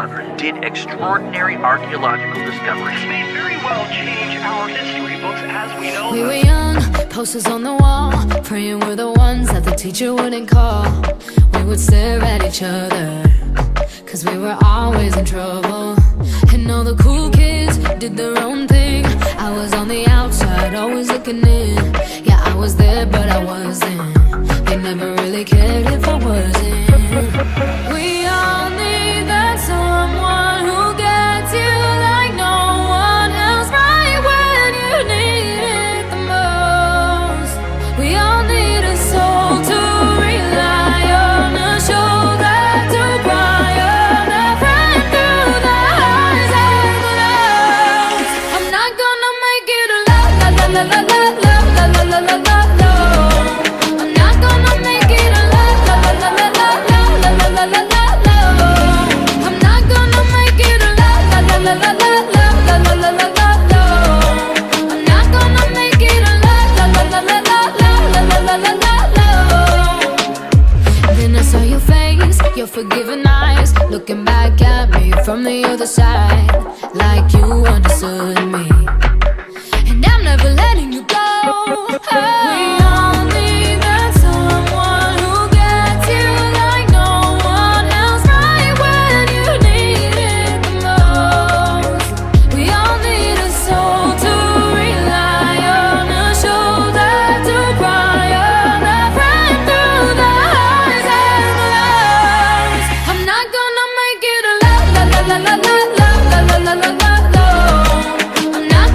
hunter-gatherers did extraordinary archaeological discoveries. This may very well change our history books as we know We them. were young, posters on the wall, praying we're the ones that the teacher wouldn't call. We would stare at each other, cause we were always in trouble. And all the cool kids did their own thing. I was on the outside, always looking in. Yeah, I was there, but I wasn't. They never really cared if I wasn't. We all need that someone who gets you like no one else, right when you need it the most. We all need a soul to rely on, a shoulder to cry on, a friend through the highs and the lows. I'm not gonna make it alone, la la la la la la la la la la la. I'm not gonna make it alone, la la la la la la la la la la la. I'm not gonna make it alone, la la la la la la la la la la la. I'm not gonna make it alone, la la la la la la la la la la la. Then I saw your face, your forgiving eyes, looking back at me from the other side, like you understood me. And I'm never letting you go. We all need that someone who gets you like no one else, right when you need it the most. We all need a soul to rely on, a shoulder to cry on, a friend through the highs and the lows. I'm not gonna make it alone, la la la la la la la la la la la. I'm not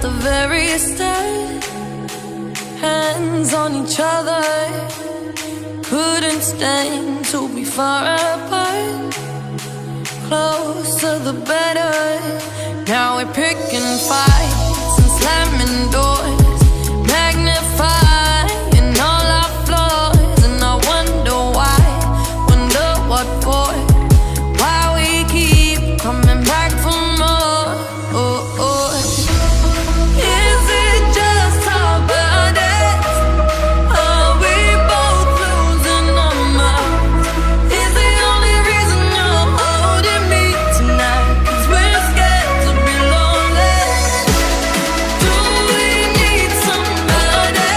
the very start. Hands on each other, couldn't stand to be far apart. Closer the better. Now we're picking fights and slamming doors, magnifying all our flaws. And I wonder why, wonder what for, why we keep coming back for more. Oh, oh. Is it just our bodies? Are we both losing our minds? Is the only reason you're holding me tonight 'cause we're scared to be lonely? Do we need somebody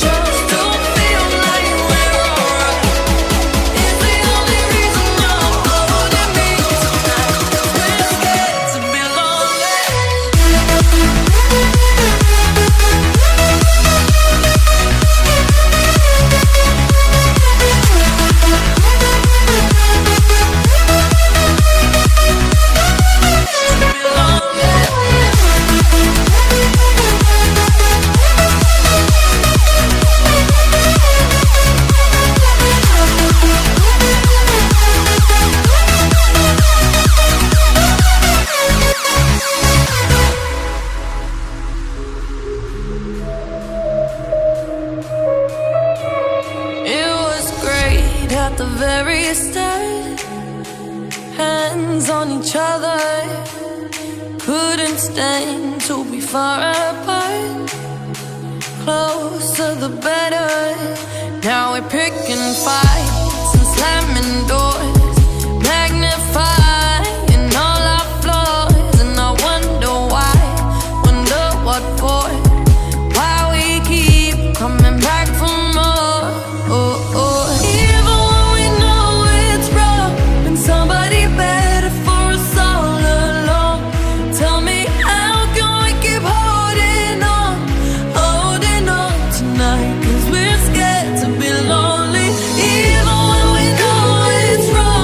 just to feel like we're alright? Is the only reason you're holding me tonight 'cause we're scared to be lonely? It was great at the very start. Hands on each other, couldn't stand to be far apart. Closer the better. Now we're picking fights and slamming doors, magnifying all our flaws. And I wonder why, wonder what for, why we keep coming back for more. Oh, oh. Even when we know it's wrong, and somebody better for us all along. Tell me, how can we keep holding on tonight? 'Cause we're scared to be lonely. Even when we know it's wrong.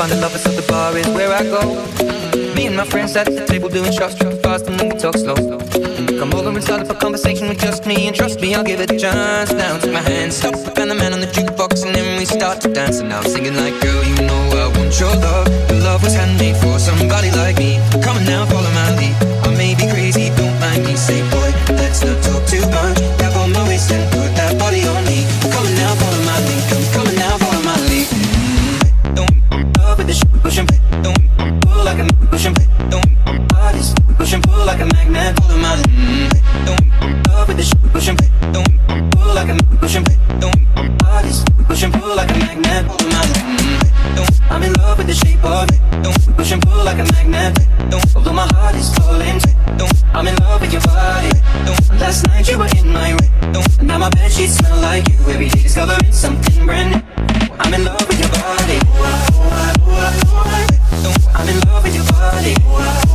find the lovers of the bar is where I go. Me and my friends at the table doing shots, drink fast and then we talk slow. Come over and start up a conversation with just me, and trust me, I'll give it a chance. Now take my hand, stop, and the man on the jukebox, and then we start to dance. And now I'm singing like, girl, you know I want your love. Your love was handmade for somebody like me. Come on now, follow my lead. I may be crazy, don't mind me. Say, boy, let's not talk too much. Grab on my waist and put that body on me. Come on now, follow my lead. Come on now, follow my lead. Don't love with the shit, push and play. Don't pull like a push and play. Don't bodies push and pull like a magnet. Follow my lead. Don't love with the shit, push and play. Don't pull like a push and play. Don't bodies push and pull like a magnet. Follow my lead. Don't I'm in love with the shape of it. Don't push and pull like a magnet. Don't although my heart is falling. Don't I'm in love with your body. Don't last night you were in my way. Don't and now my bed sheets smell like you. Every day discovering something brand new. I'm in love with your body. Don't I'm in love with your body.